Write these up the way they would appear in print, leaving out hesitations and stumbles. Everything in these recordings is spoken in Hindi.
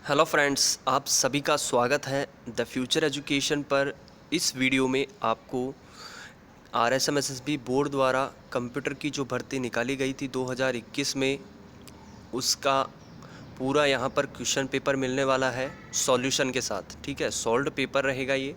हेलो फ्रेंड्स, आप सभी का स्वागत है द फ्यूचर एजुकेशन पर। इस वीडियो में आपको RSMSSB बोर्ड द्वारा कंप्यूटर की जो भर्ती निकाली गई थी 2021 में, उसका पूरा यहाँ पर क्वेश्चन पेपर मिलने वाला है सॉल्यूशन के साथ। ठीक है, सॉल्व्ड पेपर रहेगा ये।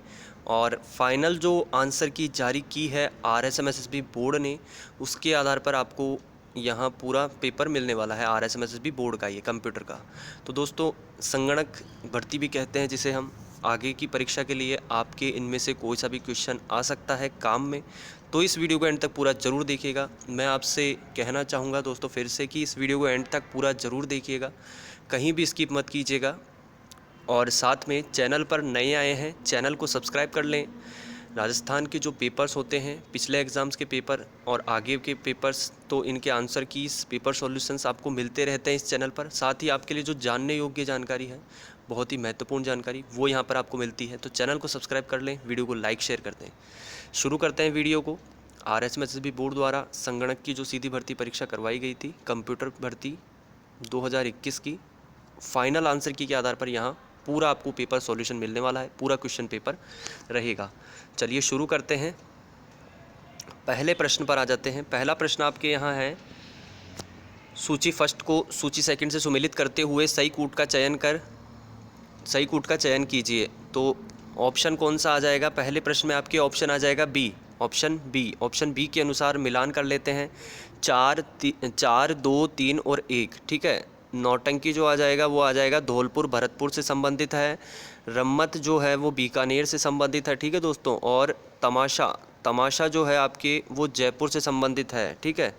और फाइनल जो आंसर की जारी की है RSMSSB बोर्ड ने, उसके आधार पर आपको यहाँ पूरा पेपर मिलने वाला है RSMSSB बोर्ड का, ये कंप्यूटर का। तो दोस्तों, संगणक भर्ती भी कहते हैं जिसे हम, आगे की परीक्षा के लिए आपके इनमें से कोई सा भी क्वेश्चन आ सकता है काम में। तो इस वीडियो को एंड तक पूरा ज़रूर देखिएगा। मैं आपसे कहना चाहूँगा दोस्तों फिर से कि इस वीडियो को एंड तक पूरा ज़रूर देखिएगा, कहीं भी स्किप मत कीजिएगा। और साथ में चैनल पर नए आए हैं, चैनल को सब्सक्राइब कर लें। राजस्थान के जो पेपर्स होते हैं, पिछले एग्ज़ाम्स के पेपर और आगे के पेपर्स, तो इनके आंसर कीज़, पेपर सॉल्यूशंस आपको मिलते रहते हैं इस चैनल पर। साथ ही आपके लिए जो जानने योग्य जानकारी है, बहुत ही महत्वपूर्ण जानकारी, वो यहाँ पर आपको मिलती है। तो चैनल को सब्सक्राइब कर लें, वीडियो को लाइक शेयर कर दें। शुरू करते हैं वीडियो को। RSMSSB बोर्ड द्वारा संगणक की जो सीधी भर्ती परीक्षा करवाई गई थी, कंप्यूटर भर्ती 2021 की, फाइनल आंसर की के आधार पर यहाँ पूरा आपको पेपर सॉल्यूशन मिलने वाला है, पूरा क्वेश्चन पेपर रहेगा। चलिए शुरू करते हैं। पहले प्रश्न पर आ जाते हैं। पहला प्रश्न आपके यहाँ है, सूची फर्स्ट को सूची सेकंड से सुमेलित करते हुए सही कूट का चयन कीजिए। तो ऑप्शन कौन सा आ जाएगा? पहले प्रश्न में आपके ऑप्शन आ जाएगा बी, ऑप्शन बी के अनुसार मिलान कर लेते हैं। 4, 2, 3 और 1। ठीक है। नौटंकी जो आ जाएगा वो आ जाएगा धौलपुर भरतपुर से संबंधित है। रम्मत जो है वो बीकानेर से संबंधित है। ठीक है दोस्तों। और तमाशा जो है आपके, वो जयपुर से संबंधित है। ठीक है,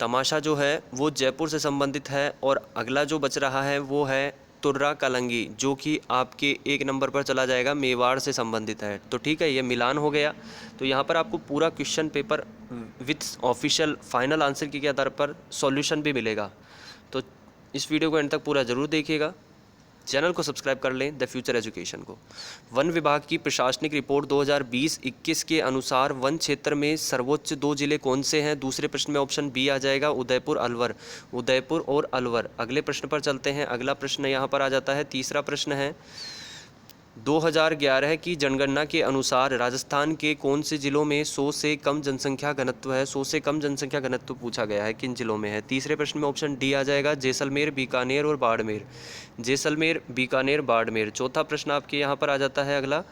तमाशा जो है वो जयपुर से संबंधित है। और अगला जो बच रहा है वो है तुर्रा कलंगी, जो कि आपके 1 नंबर पर चला जाएगा, मेवाड़ से संबंधित है। तो ठीक है, ये मिलान हो गया। तो यहाँ पर आपको पूरा question paper with official final answer के आधार पर सॉल्यूशन भी मिलेगा। तो इस वीडियो को एंड तक पूरा ज़रूर देखिएगा। चैनल को सब्सक्राइब कर लें द फ्यूचर एजुकेशन को। वन विभाग की प्रशासनिक रिपोर्ट 2020-21 के अनुसार वन क्षेत्र में सर्वोच्च 2 जिले कौन से हैं? दूसरे प्रश्न में ऑप्शन बी आ जाएगा, उदयपुर और अलवर। अगले प्रश्न पर चलते हैं। अगला प्रश्न यहाँ पर आ जाता है, तीसरा प्रश्न है, 2011 की जनगणना के अनुसार राजस्थान के कौन से जिलों में 100 से कम जनसंख्या घनत्व है? 100 से कम जनसंख्या घनत्व पूछा गया है, किन जिलों में है? तीसरे प्रश्न में ऑप्शन डी आ जाएगा, जैसलमेर, बीकानेर और बाड़मेर। जैसलमेर, बीकानेर, बाड़मेर। चौथा प्रश्न आपके यहाँ पर आ जाता है। अगला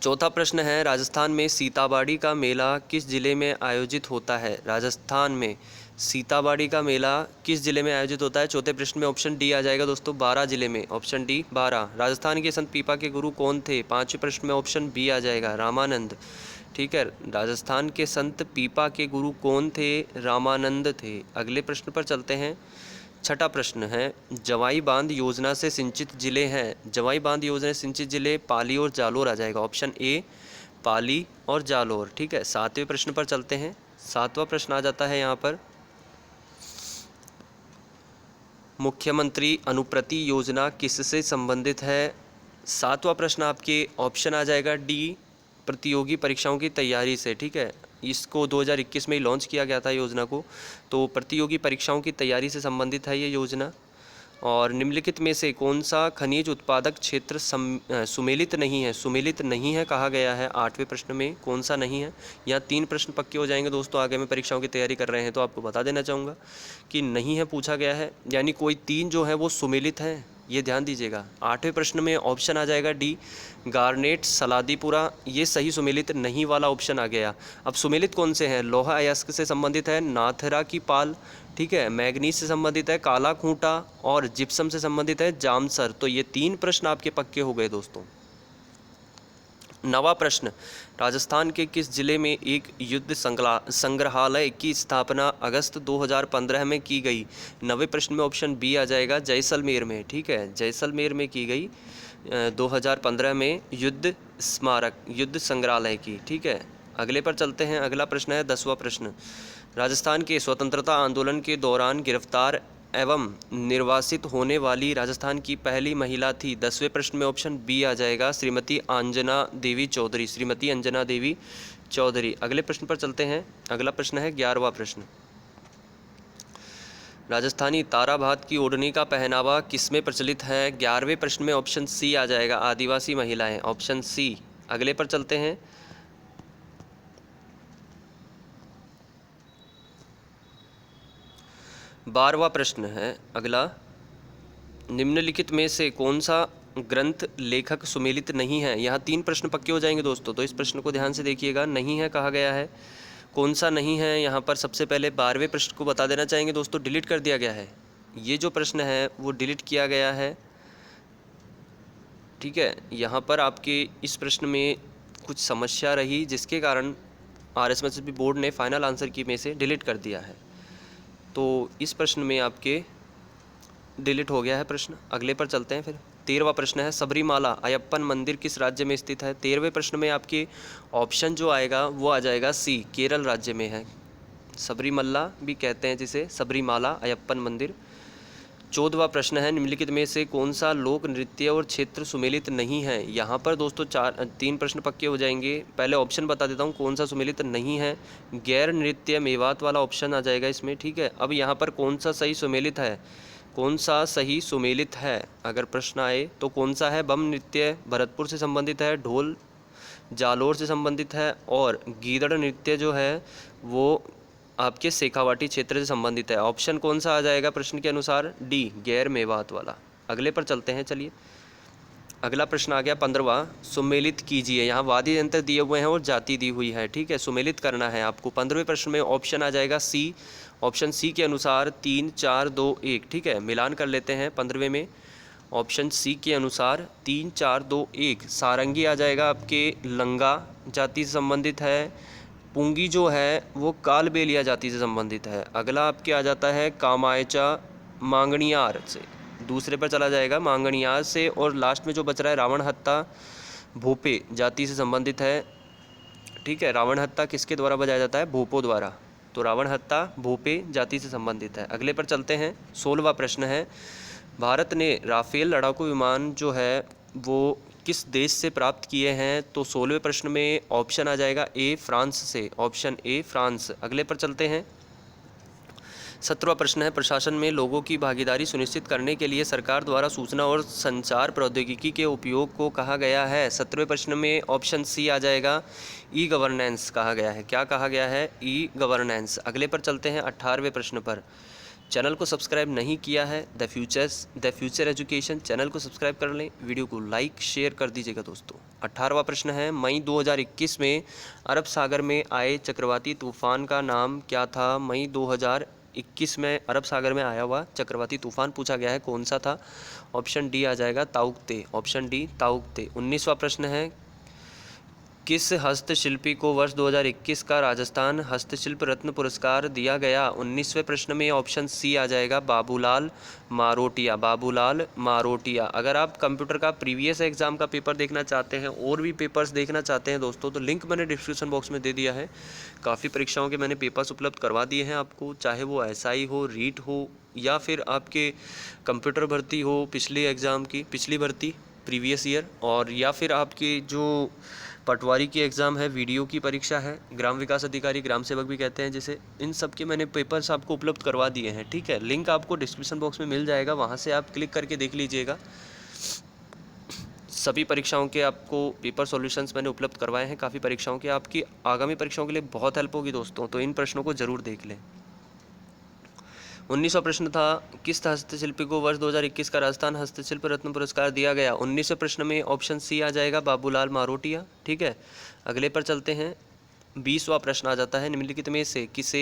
चौथा प्रश्न है, राजस्थान में सीताबाड़ी का मेला किस जिले में आयोजित होता है? राजस्थान में सीताबाड़ी का मेला किस जिले में आयोजित होता है? चौथे प्रश्न में ऑप्शन डी आ जाएगा दोस्तों, 12 जिले में। Option D 12। राजस्थान के संत पीपा के गुरु कौन थे? पांचवें प्रश्न में ऑप्शन बी आ जाएगा, रामानंद। ठीक है, राजस्थान के संत पीपा के गुरु कौन थे? रामानंद थे। अगले प्रश्न पर चलते हैं। छठा प्रश्न है, जवाई बांध योजना से सिंचित जिले हैं। जवाई बांध योजना से सिंचित जिले पाली और जालोर आ जाएगा। ऑप्शन ए, पाली और जालोर। ठीक है। सातवें प्रश्न पर चलते हैं। सातवां प्रश्न आ जाता है यहाँ पर, मुख्यमंत्री अनुप्रति योजना किससे संबंधित है? सातवां प्रश्न आपके ऑप्शन आ जाएगा डी, प्रतियोगी परीक्षाओं की तैयारी से। ठीक है, इसको 2021 में ही लॉन्च किया गया था योजना को। तो प्रतियोगी परीक्षाओं की तैयारी से संबंधित है ये योजना। और निम्नलिखित में से कौन सा खनिज उत्पादक क्षेत्र सुमेलित नहीं है? सुमेलित नहीं है कहा गया है। आठवें प्रश्न में कौन सा नहीं है? यहाँ 3 प्रश्न पक्के हो जाएंगे दोस्तों। आगे में परीक्षाओं की तैयारी कर रहे हैं तो आपको बता देना चाहूँगा कि नहीं है पूछा गया है, यानी कोई 3 जो है वो सुमेलित हैं, ये ध्यान दीजिएगा। आठवें प्रश्न में ऑप्शन आ जाएगा डी, गार्नेट, सलादीपुरा। ये सही सुमेलित नहीं वाला ऑप्शन आ गया। अब सुमेलित कौन से हैं? लोहा अयस्क से संबंधित है, नाथरा की पाल। ठीक है, मैग्नीज से संबंधित है, काला खूंटा। और जिप्सम से संबंधित है, जामसर। तो ये 3 प्रश्न आपके पक्के हो गए दोस्तों। नवा प्रश्न, राजस्थान के किस जिले में एक युद्ध संग्रहालय की स्थापना अगस्त 2015 में की गई? नवे प्रश्न में ऑप्शन बी आ जाएगा, जैसलमेर में। ठीक है, जैसलमेर में की गई 2015 में युद्ध संग्रहालय की। ठीक है। अगले पर चलते हैं। अगला प्रश्न है 10वां प्रश्न, राजस्थान के स्वतंत्रता आंदोलन के दौरान गिरफ्तार एवं निर्वासित होने वाली राजस्थान की पहली महिला थी? 10वें प्रश्न में ऑप्शन बी आ जाएगा, श्रीमती अंजना देवी चौधरी। श्रीमती अंजना देवी चौधरी। अगले प्रश्न पर चलते हैं। अगला प्रश्न है 11वां प्रश्न, राजस्थानी ताराभात की ओढ़नी का पहनावा किसमें प्रचलित है? 11वें प्रश्न में ऑप्शन सी आ जाएगा, आदिवासी महिलाएं, ऑप्शन सी। अगले पर चलते हैं। बारहवां प्रश्न है अगला, निम्नलिखित में से कौन सा ग्रंथ लेखक सुमेलित नहीं है? यहाँ 3 प्रश्न पक्के हो जाएंगे दोस्तों, तो इस प्रश्न को ध्यान से देखिएगा। नहीं है कहा गया है, कौन सा नहीं है? यहाँ पर सबसे पहले 12वें प्रश्न को बता देना चाहेंगे दोस्तों, डिलीट कर दिया गया है। ये जो प्रश्न है वो डिलीट किया गया है, ठीक है। यहाँ पर आपके इस प्रश्न में कुछ समस्या रही, जिसके कारण RSMSB बोर्ड ने फाइनल आंसर की में से डिलीट कर दिया है। तो इस प्रश्न में आपके डिलीट हो गया है प्रश्न। अगले पर चलते हैं फिर। 13वां प्रश्न है, सबरीमाला अयप्पन मंदिर किस राज्य में स्थित है? 13वें प्रश्न में आपके ऑप्शन जो आएगा वो आ जाएगा सी, केरल राज्य में है। सबरीमल्ला भी कहते हैं जिसे, सबरीमाला अयप्पन मंदिर। 14वां प्रश्न है, निम्नलिखित में से कौन सा लोक नृत्य और क्षेत्र सुमेलित नहीं है? यहाँ पर दोस्तों 3 प्रश्न पक्के हो जाएंगे। पहले ऑप्शन बता देता हूँ कौन सा सुमेलित नहीं है। गैर नृत्य मेवात वाला ऑप्शन आ जाएगा इसमें, ठीक है। अब यहाँ पर कौन सा सही सुमेलित है, कौन सा सही सुमेलित है अगर प्रश्न आए तो कौन सा है? बम नृत्य भरतपुर से संबंधित है, ढोल जालोर से संबंधित है, और गीदड़ नृत्य जो है वो आपके शेखावाटी क्षेत्र से संबंधित है। ऑप्शन कौन सा आ जाएगा प्रश्न के अनुसार? डी, गैर मेवात वाला। अगले पर चलते हैं। चलिए अगला प्रश्न आ गया 15वां, सुमेलित कीजिए। यहाँ वाद्य यंत्र दिए हुए हैं और जाति दी हुई है, ठीक है। सुमेलित करना है आपको। 15वें प्रश्न में ऑप्शन आ जाएगा सी, ऑप्शन सी के अनुसार 3 4 2 1, ठीक है। मिलान कर लेते हैं 15वें में। ऑप्शन सी के अनुसार 3 4 2 1, सारंगी आ जाएगा आपके लंगा जाति से संबंधित है। पुंगी जो है वो कालबेलिया जाति से संबंधित है। अगला आपके आ जाता है कामायचा मांगणियार से, दूसरे पर चला जाएगा मांगणियार से, और लास्ट में जो बच रहा है रावण हत्ता भोपे जाति से संबंधित है, ठीक है। रावण हत्ता किसके द्वारा बजाया जाता है? भोपो द्वारा, तो रावण हत्ता भोपे जाति से संबंधित है। अगले पर चलते हैं। 16वां प्रश्न है, भारत ने राफेल लड़ाकू विमान जो है वो किस देश से प्राप्त किए हैं? तो 16वें प्रश्न में ऑप्शन आ जाएगा ए, फ्रांस से, ऑप्शन ए फ्रांस। अगले पर चलते हैं। 17वां प्रश्न है, प्रशासन में लोगों की भागीदारी सुनिश्चित करने के लिए सरकार द्वारा सूचना और संचार प्रौद्योगिकी के उपयोग को कहा गया है। 17वें प्रश्न में ऑप्शन सी आ जाएगा, ई गवर्नेंस कहा गया है। क्या कहा गया है? E governance. अगले पर चलते हैं 18वें प्रश्न पर। चैनल को सब्सक्राइब नहीं किया है द फ्यूचर एजुकेशन, चैनल को सब्सक्राइब कर लें, वीडियो को लाइक शेयर कर दीजिएगा दोस्तों। 18वां प्रश्न है, मई 2021 में अरब सागर में आए चक्रवाती तूफान का नाम क्या था? मई 2021 में अरब सागर में आया हुआ चक्रवाती तूफान पूछा गया है, कौन सा था? ऑप्शन डी आ जाएगा ताउकते, ऑप्शन डी ताउकते। 19वां प्रश्न है, किस हस्तशिल्पी को वर्ष 2021 का राजस्थान हस्तशिल्प रत्न पुरस्कार दिया गया? 19वें प्रश्न में ऑप्शन सी आ जाएगा बाबूलाल मारोटिया, बाबूलाल मारोटिया। अगर आप कंप्यूटर का प्रीवियस एग्जाम का पेपर देखना चाहते हैं और भी पेपर्स देखना चाहते हैं दोस्तों, तो लिंक मैंने डिस्क्रिप्शन बॉक्स में दे दिया है। काफ़ी परीक्षाओं के मैंने पेपर्स उपलब्ध करवा दिए हैं आपको, चाहे वो SI हो, रीट हो, या फिर आपके कंप्यूटर भर्ती हो, पिछले एग्ज़ाम की पिछली भर्ती प्रीवियस ईयर, और या फिर आपकी जो पटवारी की एग्ज़ाम है, वीडियो की परीक्षा है, ग्राम विकास अधिकारी, ग्राम सेवक भी कहते हैं जिसे, इन सब के मैंने पेपर्स आपको उपलब्ध करवा दिए हैं, ठीक है। लिंक आपको डिस्क्रिप्शन बॉक्स में मिल जाएगा, वहाँ से आप क्लिक करके देख लीजिएगा। सभी परीक्षाओं के आपको पेपर सॉल्यूशंस मैंने उपलब्ध करवाए हैं, काफ़ी परीक्षाओं के, आपकी आगामी परीक्षाओं के लिए बहुत हेल्प होगी दोस्तों, तो इन प्रश्नों को ज़रूर देख लें। 19वां प्रश्न था, किस हस्तशिल्पी को वर्ष 2021 का राजस्थान हस्तशिल्प रत्न पुरस्कार दिया गया? 19वें प्रश्न में ऑप्शन सी आ जाएगा बाबूलाल मारोटिया, ठीक है। अगले पर चलते हैं। 20वां प्रश्न आ जाता है, निम्नलिखित में से किसे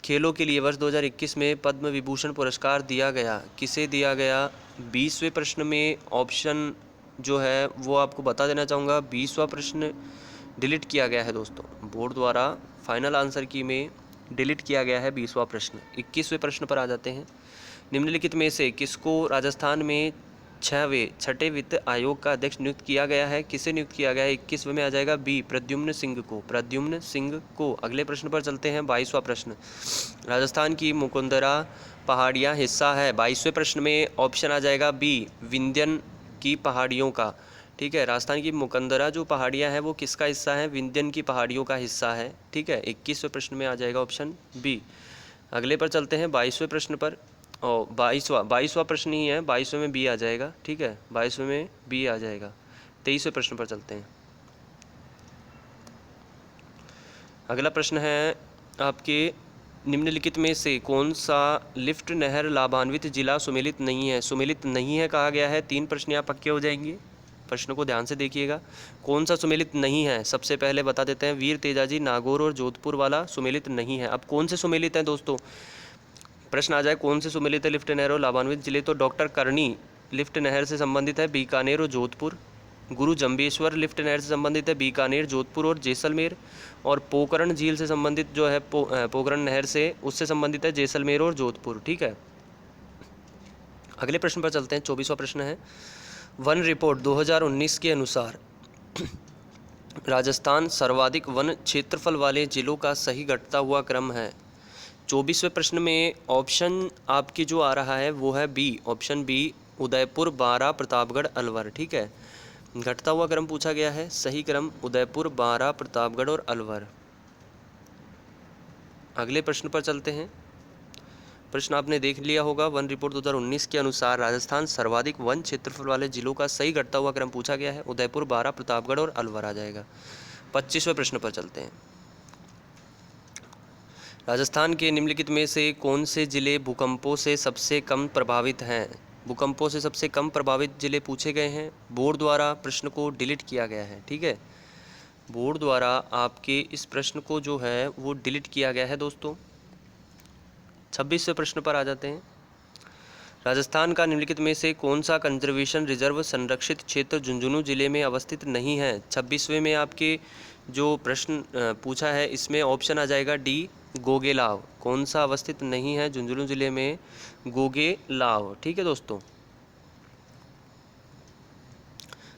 खेलों के लिए वर्ष 2021 में पद्म विभूषण पुरस्कार दिया गया? किसे दिया गया? 20वें प्रश्न में ऑप्शन जो है वो आपको बता देना चाहूँगा, 20वां प्रश्न डिलीट किया गया है दोस्तों, बोर्ड द्वारा फाइनल आंसर की में डिलीट किया गया है 20वां प्रश्न। 21वें प्रश्न पर आ जाते हैं, निम्नलिखित में से किसको राजस्थान में छठे वित्त आयोग का अध्यक्ष नियुक्त किया गया है? किसे नियुक्त किया गया है? 21वें में आ जाएगा बी, प्रद्युम्न सिंह को, प्रद्युम्न सिंह को। अगले प्रश्न पर चलते हैं। 22वां प्रश्न, राजस्थान की मुकुंदरा पहाड़ियाँ हिस्सा है? 22वें प्रश्न में ऑप्शन आ जाएगा बी, विंध्यन की पहाड़ियों का, ठीक है। राजस्थान की मुकंदरा जो पहाड़ियाँ हैं वो किसका हिस्सा है? विंध्यन की पहाड़ियों का हिस्सा है, ठीक है। 21वें प्रश्न में आ जाएगा ऑप्शन बी। अगले पर चलते हैं 22वें प्रश्न पर। और 22वां प्रश्न ही है, 22वें में बी आ जाएगा, ठीक है, 22वें में बी आ जाएगा। 23वें प्रश्न पर चलते हैं। अगला प्रश्न है आपके निम्नलिखित में से कौन सा लिफ्ट नहर लाभान्वित जिला सुमेलित नहीं है। सुमेलित नहीं है कहा गया है, 3 प्रश्न यहाँ पक्के हो जाएंगे। प्रश्न को ध्यान से देखिएगा, कौन सा सुमेलित नहीं है। सबसे पहले बता देते हैं, वीर तेजाजी नागौर और जोधपुर वाला सुमेलित नहीं है। अब कौन से सुमेलित हैं दोस्तों, प्रश्न आ जाए कौन से सुमेलित है लिफ्ट नहर और लाभान्वित जिले, तो डॉक्टर करनी लिफ्ट नहर से संबंधित है बीकानेर और जोधपुर। गुरु जम्बेश्वर लिफ्ट नहर से संबंधित है बीकानेर, जोधपुर और जैसलमेर। और पोकरण झील से संबंधित जो है पोकरण नहर से, उससे संबंधित है जैसलमेर और जोधपुर, ठीक है। अगले प्रश्न पर चलते हैं। 24वां प्रश्न है, वन रिपोर्ट 2019 के अनुसार राजस्थान सर्वाधिक वन क्षेत्रफल वाले जिलों का सही घटता हुआ क्रम है। 24वें प्रश्न में ऑप्शन आपकी जो आ रहा है वो है B, option B, Udaipur, Baran, Pratapgarh, Alwar, ठीक है। घटता हुआ क्रम पूछा गया है, सही क्रम उदयपुर, बारां, प्रतापगढ़ और अलवर। अगले प्रश्न पर चलते हैं। प्रश्न आपने देख लिया होगा, वन रिपोर्ट 2019 के अनुसार राजस्थान सर्वाधिक वन क्षेत्रफल वाले जिलों का सही घटता हुआ क्रम पूछा गया है, उदयपुर, बारां, प्रतापगढ़ और अलवर आ जाएगा। 25वें प्रश्न पर चलते हैं। राजस्थान के निम्नलिखित में से कौन से जिले भूकंपों से सबसे कम प्रभावित हैं। भूकंपों से सबसे कम प्रभावित जिले पूछे गए हैं। बोर्ड द्वारा प्रश्न को डिलीट किया गया है, ठीक है, बोर्ड द्वारा आपके इस प्रश्न को जो है वो डिलीट किया गया है दोस्तों। 26वें प्रश्न पर आ जाते हैं। राजस्थान का निम्नलिखित में से कौन सा कंजर्वेशन रिजर्व संरक्षित क्षेत्र झुंझुनू जिले में अवस्थित नहीं है। 26वें में आपके जो प्रश्न पूछा है इसमें ऑप्शन आ जाएगा डी, गोगेलाव। कौन सा अवस्थित नहीं है झुंझुनू जिले में, गोगेलाव, ठीक है दोस्तों।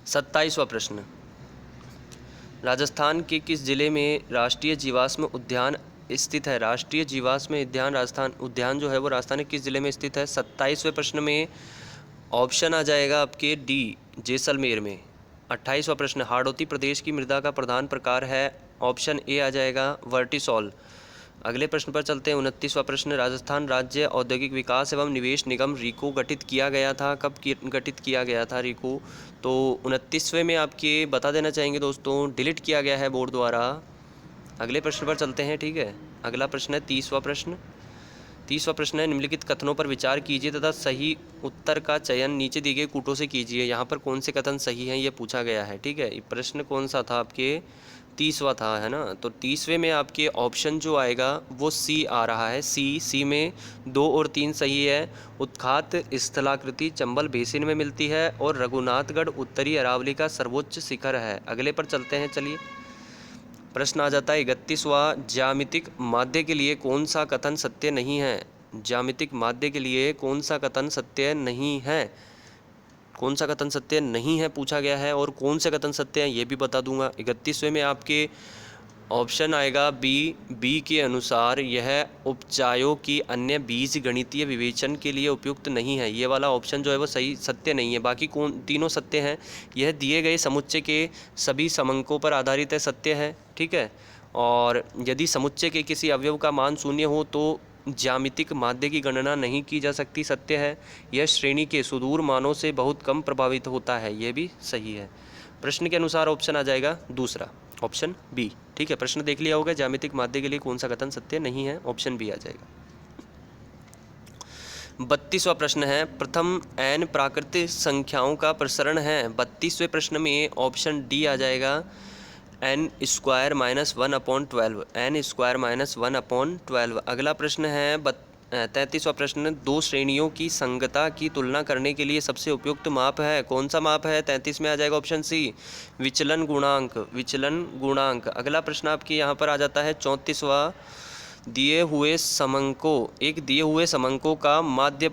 27वां प्रश्न, राजस्थान के किस जिले में राष्ट्रीय जीवाश्म उद्यान स्थित है। राष्ट्रीय जीवाश्म उद्यान जो है वो राजस्थान के किस जिले में स्थित है। 27वें प्रश्न में ऑप्शन आ जाएगा आपके डी, जैसलमेर में। 28वां प्रश्न, हाड़ौती प्रदेश की मृदा का प्रधान प्रकार है, ऑप्शन ए आ जाएगा वर्टिसॉल। अगले प्रश्न पर चलते हैं। 29वां प्रश्न, राजस्थान राज्य औद्योगिक विकास एवं निवेश निगम रीको गठित किया गया था, कब गठित किया गया था रीको, तो 29वें में आपके बता देना चाहेंगे दोस्तों, डिलीट किया गया है बोर्ड द्वारा। अगले प्रश्न पर चलते हैं, ठीक है। अगला प्रश्न है 30वां प्रश्न। 30वां प्रश्न है, निम्नलिखित कथनों पर विचार कीजिए तथा सही उत्तर का चयन नीचे दिए गए कूटों से कीजिए। यहाँ पर कौन से कथन सही हैं ये पूछा गया है, ठीक है। प्रश्न कौन सा था आपके, 30वां था, है ना। तो 30वें में आपके ऑप्शन जो आएगा वो सी आ रहा है, सी में 2 और 3 सही है। उत्खात स्थलाकृति चंबल बेसिन में मिलती है और रघुनाथगढ़ उत्तरी अरावली का सर्वोच्च शिखर है। अगले पर चलते हैं, चलिए। प्रश्न आ जाता है 31वां, ज्यामितिक माध्य के लिए कौन सा कथन सत्य नहीं है। ज्यामितिक माध्य के लिए कौन सा कथन सत्य नहीं है, कौन सा कथन सत्य नहीं है पूछा गया है, और कौन से कथन सत्य हैं ये भी बता दूंगा। 31वें में आपके ऑप्शन आएगा बी के अनुसार यह उपचायों की अन्य बीज गणितीय विवेचन के लिए उपयुक्त नहीं है। ये वाला ऑप्शन जो है वो सही सत्य नहीं है, बाकी तीनों सत्य हैं। यह दिए गए समुच्चय के सभी समंकों पर आधारित है, सत्य है, ठीक है। और यदि समुच्चय के किसी अवयव का मान 0 हो तो ज्यामितिक माध्य की गणना नहीं की जा सकती, सत्य है। यह श्रेणी के सुदूर मानों से बहुत कम प्रभावित होता है, यह भी सही है। प्रश्न के अनुसार ऑप्शन आ जाएगा दूसरा, ऑप्शन बी, ठीक है। प्रश्न देख लिया होगा, ज्यामितिक माध्य के लिए कौन सा कथन सत्य नहीं है, ऑप्शन बी आ जाएगा। 32वां प्रश्न है, प्रथम n प्राकृतिक संख्याओं का प्रसरण है। 32वें प्रश्न में ऑप्शन डी आ जाएगा, n² - 1/12, n² - 1/12। अगला प्रश्न है 33वां प्रश्न, 2 श्रेणियों की संगता की तुलना करने के लिए सबसे उपयुक्त माप है, कौन सा माप है। 33 में आ जाएगा ऑप्शन सी, विचलन गुणांक, विचलन गुणांक। अगला प्रश्न आपके यहाँ पर आ जाता है 34वां, दिए हुए समंकों, एक दिए हुए समंकों का माध्य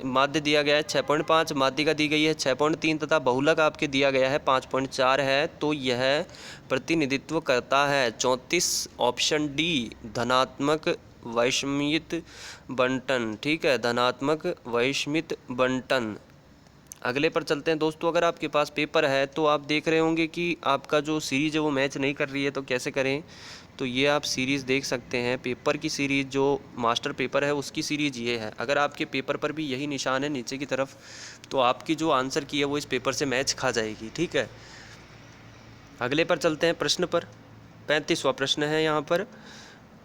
माध्य दिया गया है 6.5, माध्यिका दी गई है 6.3 तथा बहुलक आपके दिया गया है 5.4 है, तो यह प्रतिनिधित्व करता है 34, ऑप्शन डी, धनात्मक वैषम्यित बंटन, ठीक है, धनात्मक वैषम्यित बंटन। अगले पर चलते हैं दोस्तों। अगर आपके पास पेपर है तो आप देख रहे होंगे कि आपका जो सीरीज़ है वो मैच नहीं कर रही है, तो कैसे करें। तो ये आप सीरीज़ देख सकते हैं, पेपर की सीरीज़ जो मास्टर पेपर है उसकी सीरीज़ ये है। अगर आपके पेपर पर भी यही निशान है नीचे की तरफ, तो आपकी जो आंसर की है वो इस पेपर से मैच खा जाएगी, ठीक है। अगले पर चलते हैं प्रश्न पर। 35वां प्रश्न है यहाँ पर,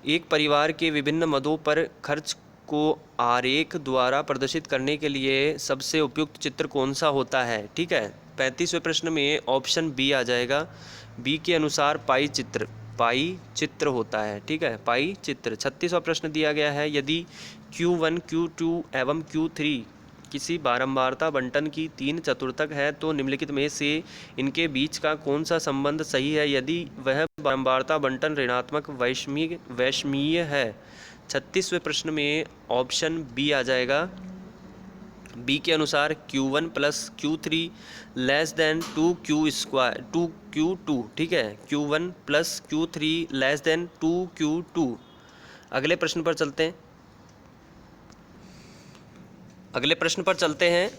एक परिवार के विभिन्न मदों पर खर्च को आरेख द्वारा प्रदर्शित करने के लिए सबसे उपयुक्त चित्र कौन सा होता है, ठीक है। 35वें प्रश्न में ऑप्शन बी आ जाएगा। बी के अनुसार पाई चित्र होता है, ठीक है, पाई चित्र। 36वां प्रश्न दिया गया है, यदि Q1 Q2 एवं Q3 किसी बारंबारता बंटन की 3/4 है तो निम्नलिखित में से इनके बीच का कौन सा संबंध सही है यदि वह बारंबारता बंटन ऋणात्मक वैषमीय है। 36वें प्रश्न में ऑप्शन बी आ जाएगा। बी के अनुसार Q1 + Q3 < 2Q2, ठीक है, Q1 + Q3 < 2Q2। अगले प्रश्न पर चलते हैं।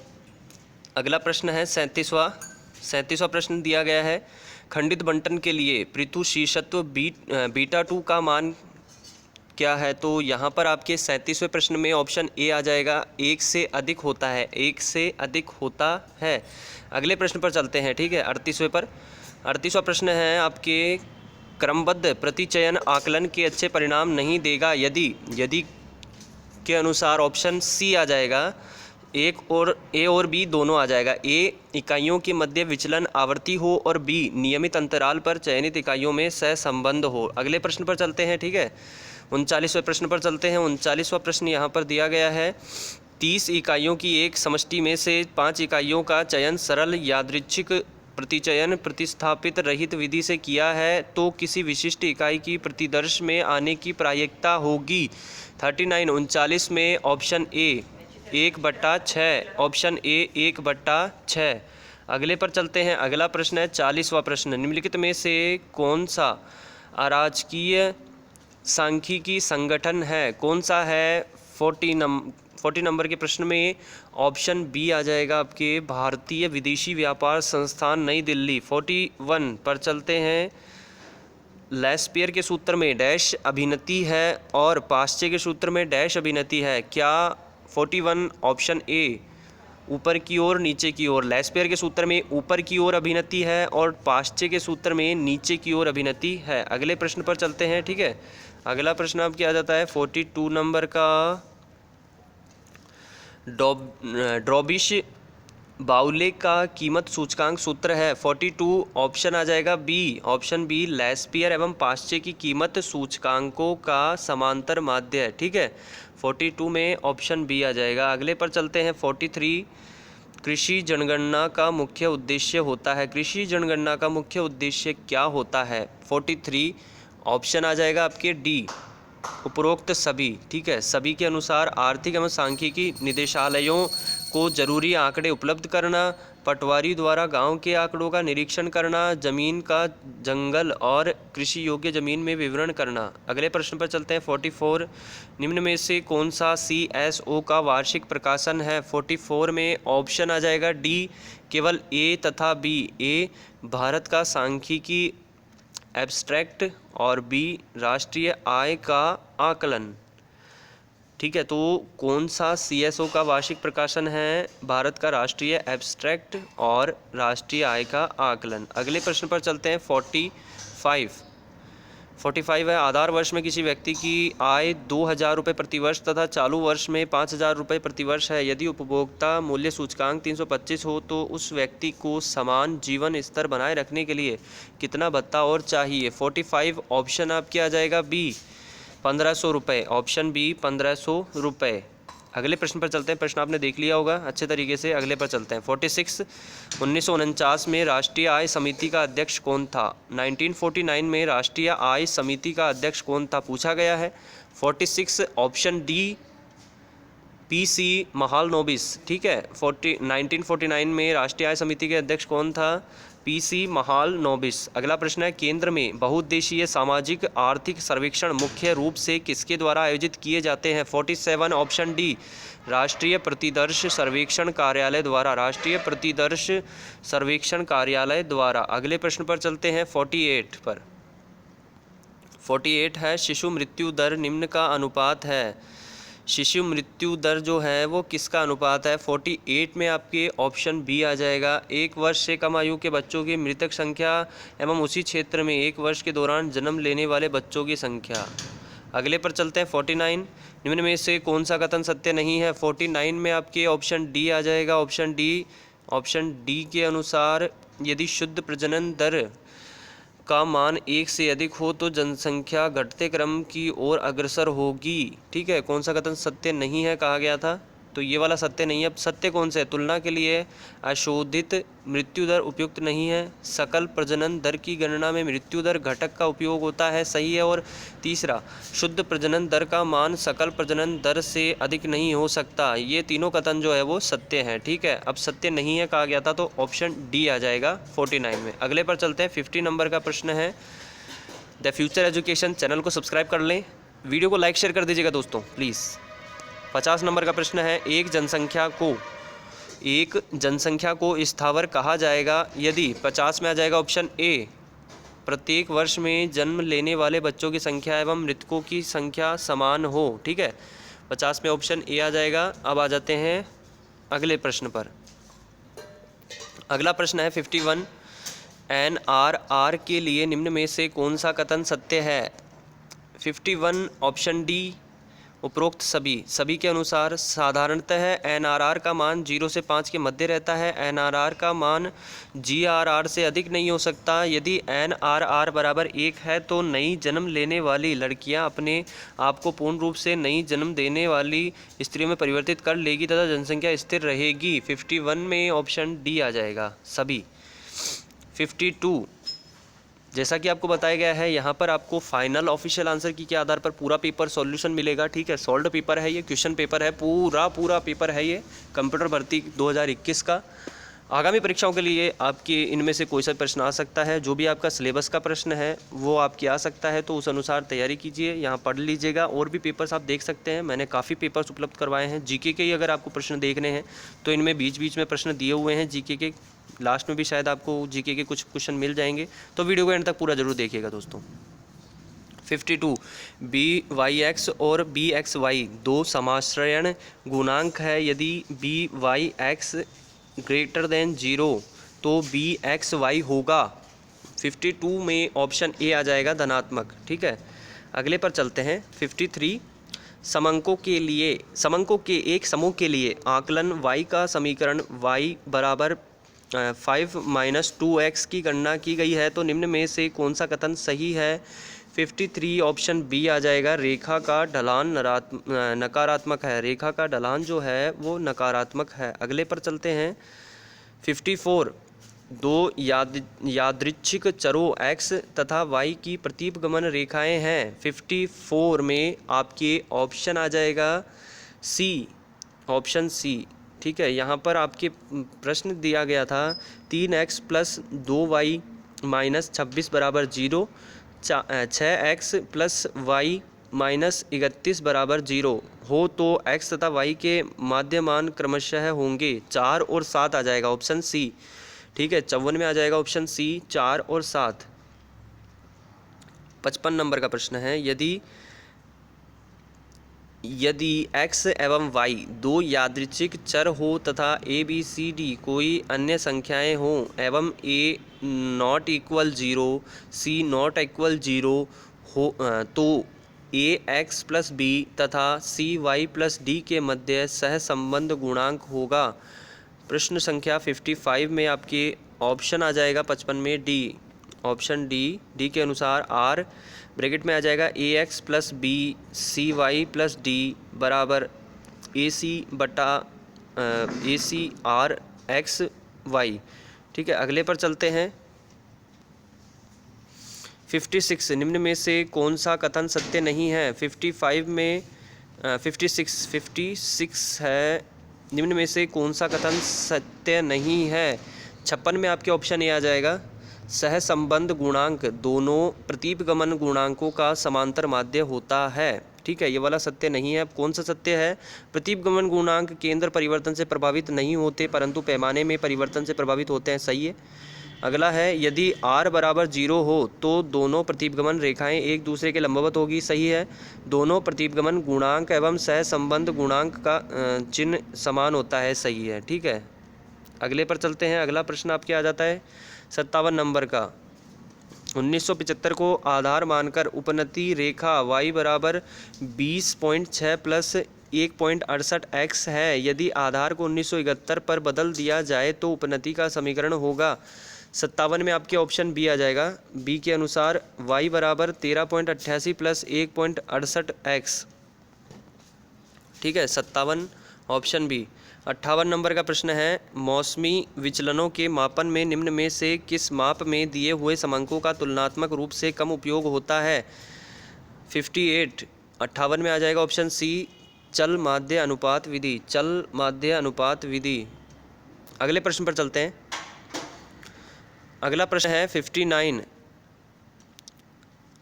अगला प्रश्न है 37वां प्रश्न दिया गया है, खंडित बंटन के लिए पृथुशीषत्व β2 का मान क्या है। तो यहाँ पर आपके 37वें प्रश्न में ऑप्शन ए आ जाएगा, 1 से अधिक होता है। अगले प्रश्न पर चलते हैं, ठीक है, 38वां प्रश्न है आपके, क्रमबद्ध प्रतिचयन आकलन के अच्छे परिणाम नहीं देगा यदि के अनुसार ऑप्शन सी आ जाएगा। ए और बी दोनों आ जाएगा। ए इकाइयों के मध्य विचलन आवर्ती हो और बी नियमित अंतराल पर चयनित इकाइयों में सहसंबंध हो। अगले प्रश्न पर चलते हैं, ठीक है, 39वें प्रश्न पर चलते हैं। 39वां प्रश्न यहाँ पर दिया गया है, 30 इकाइयों की एक समष्टि में से 5 इकाइयों का चयन सरल यादृच्छिक प्रतिचयन प्रतिस्थापित रहित विधि से किया है तो किसी विशिष्ट इकाई की प्रतिदर्श में आने की प्रायिकता होगी। 39 में ऑप्शन ए 1/6, ऑप्शन ए 1/6। अगले पर चलते हैं। अगला प्रश्न है 40वां प्रश्न, निम्नलिखित में से कौन सा अराजकीय सांख्यिकी संगठन है, कौन सा है। 40 नंबर के प्रश्न में ऑप्शन बी आ जाएगा आपके, भारतीय विदेशी व्यापार संस्थान नई दिल्ली। 41 पर चलते हैं, लेस्पियर के सूत्र में डैश अभिनति है और पाश्चे के सूत्र में डैश अभिनति है। क्या 41 ऑप्शन ए ऊपर की ओर नीचे की ओर, लेस्पियर के सूत्र में ऊपर की ओर अभिनति है और पाश्चे के सूत्र में नीचे की ओर अभिनति है। अगले प्रश्न पर चलते हैं, ठीक है। अगला प्रश्न अब क्या जाता है 42 नंबर का, ड्रॉबिश बाउले का कीमत सूचकांक सूत्र है। 42 ऑप्शन आ जाएगा बी, ऑप्शन बी लेस्पियर एवं पाश्चे की कीमत सूचकांकों का समांतर माध्य है, ठीक है। 42 में ऑप्शन बी आ जाएगा। अगले पर चलते हैं 43, कृषि जनगणना का मुख्य उद्देश्य होता है। कृषि जनगणना का मुख्य उद्देश्य क्या होता है। 43 ऑप्शन आ जाएगा आपके डी, उपरोक्त सभी, ठीक है, सभी के अनुसार आर्थिक एवं सांख्यिकी निदेशालयों को जरूरी आंकड़े उपलब्ध करना, पटवारी द्वारा गांव के आंकड़ों का निरीक्षण करना, जमीन का जंगल और कृषि योग्य जमीन में विवरण करना। अगले प्रश्न पर चलते हैं 44, निम्न में से कौन सा CSO का वार्षिक प्रकाशन है। 44 में ऑप्शन आ जाएगा डी, केवल ए तथा बी, ए भारत का सांख्यिकी एब्स्ट्रैक्ट और बी राष्ट्रीय आय का आकलन, ठीक है। तो कौन सा CSO का वार्षिक प्रकाशन है, भारत का राष्ट्रीय एब्स्ट्रैक्ट और राष्ट्रीय आय का आकलन। अगले प्रश्न पर चलते हैं 45 है, आधार वर्ष में किसी व्यक्ति की आय 2000 रुपये प्रतिवर्ष तथा चालू वर्ष में 5000 रुपये प्रतिवर्ष है। यदि उपभोक्ता मूल्य सूचकांक 325 हो तो उस व्यक्ति को समान जीवन स्तर बनाए रखने के लिए कितना भत्ता और चाहिए। 45 ऑप्शन आपके आ जाएगा बी, 1500 रुपये, ऑप्शन बी 1500 रुपये। अगले प्रश्न पर चलते हैं, प्रश्न आपने देख लिया होगा अच्छे तरीके से। अगले पर चलते हैं 46, 1949 में राष्ट्रीय आय समिति का अध्यक्ष कौन था। 1949 में राष्ट्रीय आय समिति का अध्यक्ष कौन था पूछा गया है। 46 ऑप्शन डी पीसी महालनोबिस, ठीक है। 1949 में राष्ट्रीय आय समिति के अध्यक्ष कौन था? पीसी महालनोबिस। अगला प्रश्न है, केंद्र में बहुउद्देशीय सामाजिक आर्थिक सर्वेक्षण मुख्य रूप से किसके द्वारा आयोजित किए जाते हैं? 47 ऑप्शन डी, राष्ट्रीय प्रतिदर्श सर्वेक्षण कार्यालय द्वारा। राष्ट्रीय प्रतिदर्श सर्वेक्षण कार्यालय द्वारा। अगले प्रश्न पर चलते हैं 48 पर। 48 है, शिशु मृत्यु दर निम्न का अनुपात है। शिशु मृत्यु दर जो है वो किसका अनुपात है? 48 में आपके ऑप्शन बी आ जाएगा। 1 वर्ष से कम आयु के बच्चों की मृतक संख्या एवं उसी क्षेत्र में 1 वर्ष के दौरान जन्म लेने वाले बच्चों की संख्या। अगले पर चलते हैं 49, निम्न में से कौन सा कथन सत्य नहीं है? 49 में आपके ऑप्शन डी आ जाएगा। ऑप्शन डी के अनुसार यदि शुद्ध प्रजनन दर का मान 1 से अधिक हो तो जनसंख्या घटते क्रम की ओर अग्रसर होगी, ठीक है। कौन सा कथन सत्य नहीं है कहा गया था? तो ये वाला सत्य नहीं है। अब सत्य कौन से है? तुलना के लिए अशोधित मृत्यु दर उपयुक्त नहीं है। सकल प्रजनन दर की गणना में मृत्यु दर घटक का उपयोग होता है, सही है। और तीसरा, शुद्ध प्रजनन दर का मान सकल प्रजनन दर से अधिक नहीं हो सकता। ये तीनों कथन जो है वो सत्य हैं, ठीक है। अब सत्य नहीं है कहा गया था तो ऑप्शन डी आ जाएगा 49 में। अगले पर चलते हैं 50 नंबर का प्रश्न है, द फ्यूचर एजुकेशन। चैनल को सब्सक्राइब कर लें, वीडियो को लाइक शेयर कर दीजिएगा दोस्तों प्लीज़। 50 नंबर का प्रश्न है, एक जनसंख्या को स्थावर कहा जाएगा यदि 50 में आ जाएगा ऑप्शन ए, प्रत्येक वर्ष में जन्म लेने वाले बच्चों की संख्या एवं मृतकों की संख्या समान हो, ठीक है। 50 में ऑप्शन ए आ जाएगा। अब आ जाते हैं अगले प्रश्न पर। अगला प्रश्न है 51, एनआरआर के लिए निम्न में से कौन सा कथन सत्य है? 51 ऑप्शन डी, उपरोक्त सभी के अनुसार साधारणतः एनआरआर का मान 0 से 5 के मध्य रहता है। एनआरआर का मान जीआरआर से अधिक नहीं हो सकता। यदि एनआरआर बराबर 1 है तो नई जन्म लेने वाली लड़कियां अपने आप को पूर्ण रूप से नई जन्म देने वाली स्त्रियों में परिवर्तित कर लेगी तथा जनसंख्या स्थिर रहेगी। 51 में ऑप्शन डी आ जाएगा सभी। 52, जैसा कि आपको बताया गया है यहाँ पर आपको फाइनल ऑफिशियल आंसर की के आधार पर पूरा पेपर सॉल्यूशन मिलेगा, ठीक है। सॉल्व्ड पेपर है ये, क्वेश्चन पेपर है, पूरा पेपर है ये कंप्यूटर भर्ती 2021 का। आगामी परीक्षाओं के लिए आपके इनमें से कोई सा प्रश्न आ सकता है। जो भी आपका सिलेबस का प्रश्न है वो आपके आ सकता है, तो उस अनुसार तैयारी कीजिए, यहाँ पढ़ लीजिएगा। और भी पेपर्स आप देख सकते हैं, मैंने काफ़ी पेपर्स उपलब्ध करवाए हैं। जीके के ही अगर आपको प्रश्न देखने हैं तो इनमें बीच बीच में प्रश्न दिए हुए हैं जीके के, लास्ट में भी शायद आपको जीके के कुछ क्वेश्चन मिल जाएंगे, तो वीडियो को एंड तक पूरा जरूर देखिएगा दोस्तों। 52, BYX और BXY दो समाश्रयण गुणांक है। यदि BYX ग्रेटर देन 0 तो BXY होगा। 52 में ऑप्शन ए आ जाएगा धनात्मक, ठीक है। अगले पर चलते हैं 53, समंकों के एक समूह के लिए आकलन y का समीकरण y बराबर 5 - 2x की गणना की गई है, तो निम्न में से कौन सा कथन सही है? 53 ऑप्शन बी आ जाएगा, रेखा का ढलान नकारात्मक है। रेखा का ढलान जो है वो नकारात्मक है। अगले पर चलते हैं 54, दो यादृच्छिक चरों x तथा y की प्रतीपगमन रेखाएं हैं। 54 में आपके ऑप्शन आ जाएगा सी, ऑप्शन सी, ठीक है। यहाँ पर आपके प्रश्न दिया गया था 3x + 2y - 26 बराबर 0, 6x + y - 31 बराबर 0 हो तो x तथा y के माध्यमान क्रमशः होंगे 4 और 7 आ जाएगा ऑप्शन सी, ठीक है। 54 में आ जाएगा ऑप्शन सी 4 और 7। 55 नंबर का प्रश्न है, यदि x एवं y दो यादृच्छिक चर हो तथा a b c d कोई अन्य संख्याएं हों एवं a ≠ 0 c ≠ 0 हो तो ax + b तथा cy + d के मध्य सहसंबंध गुणांक होगा। प्रश्न संख्या 55 में आपके ऑप्शन आ जाएगा 55 में डी, ऑप्शन डी के अनुसार r ब्रैकेट में आ जाएगा ax + b cy + d बराबर ac बटा ac r x y, ठीक है। अगले पर चलते हैं 56, निम्न में से कौन सा कथन सत्य नहीं है? 55 में 56 है। निम्न में से कौन सा कथन सत्य नहीं है? 56 में आपके ऑप्शन ए आ जाएगा, सहसंबंध गुणांक दोनों प्रतीपगमन गुणांकों का समांतर माध्य होता है। ठीक है, ये वाला सत्य नहीं है। अब कौन सा सत्य है? प्रतीपगमन गुणांक केंद्र परिवर्तन से प्रभावित नहीं होते परंतु पैमाने में परिवर्तन से प्रभावित होते हैं। सही है। अगला है, यदि r बराबर 0 हो तो दोनों प्रतीपगमन रेखाएं एक दूसरे के लंबवत होगी। सही है। दोनों प्रतीपगमन गुणांक एवं सहसंबंध गुणांक का चिन्ह समान होता है। सही है। ठीक है, अगले पर चलते हैं। अगला प्रश्न आपके आ जाता है 57 नंबर का। 1975 को आधार मानकर उपनति रेखा y बराबर 20.6 प्लस 1.68 x है। यदि आधार को 1971 पर बदल दिया जाए तो उपनति का समीकरण होगा। 57 में आपके ऑप्शन बी आ जाएगा। बी के अनुसार y बराबर 13.88 प्लस 1.68 x। ठीक है, 57 ऑप्शन बी। 58 नंबर का प्रश्न है, मौसमी विचलनों के मापन में निम्न में से किस माप में दिए हुए समांकों का तुलनात्मक रूप से कम उपयोग होता है? 58 में आ जाएगा ऑप्शन सी, चल माध्य अनुपात विधि। चल माध्य अनुपात विधि। अगले प्रश्न पर चलते हैं। अगला प्रश्न है 59,